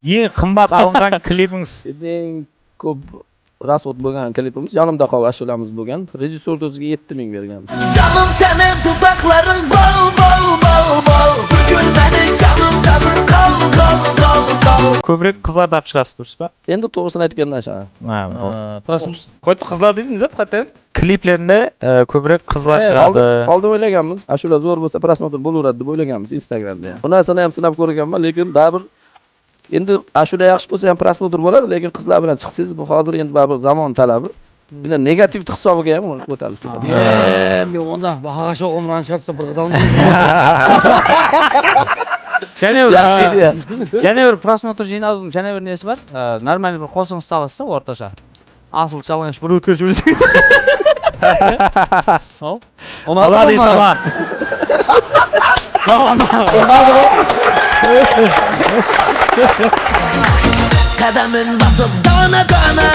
Eng qimmat olingan klipingiz. Eng ko'p rasvot bo'lgan klipimiz Yonimda qol ashulamiz bo'lgan. Rejissyor o'ziga 7000 bergan. Canım senin dudakların bal bal bal bal. Gül benim canım canım kal kal kal kal. Ko'proq qizlar deb chiqasiz turibsiz-ku? Endi to'g'risini aytgandan sha. Qo'yib qizlar dedingiz-a faqat. Kliplarida ko'proq qizlar chiqadi. Oldin o'ylaganmiz, ashula zo'r bo'lsa prosmotr bo'laveradi deb o'ylaganmiz Instagramda. Bu narsani ham sinab ko'rganman, lekin baribir endi ashula yaxshi bo'lsa ham prosmotr bo'ladi, lekin qizlar bilan chiqsangiz bu hozir endi baribir zamon talabi. Buni negativ hisobiga ham o'talib ketadi. Men onda bag'ash o'g'imdan chiqsa bir qizim. Yana bir prosmotr jinoz, yana bir nesi bor. Normal bir qo'lsin stavasa o'rtacha. Asıl challenge bir o'tkazib Hop. Allah deysan. Kademin basıp dana dana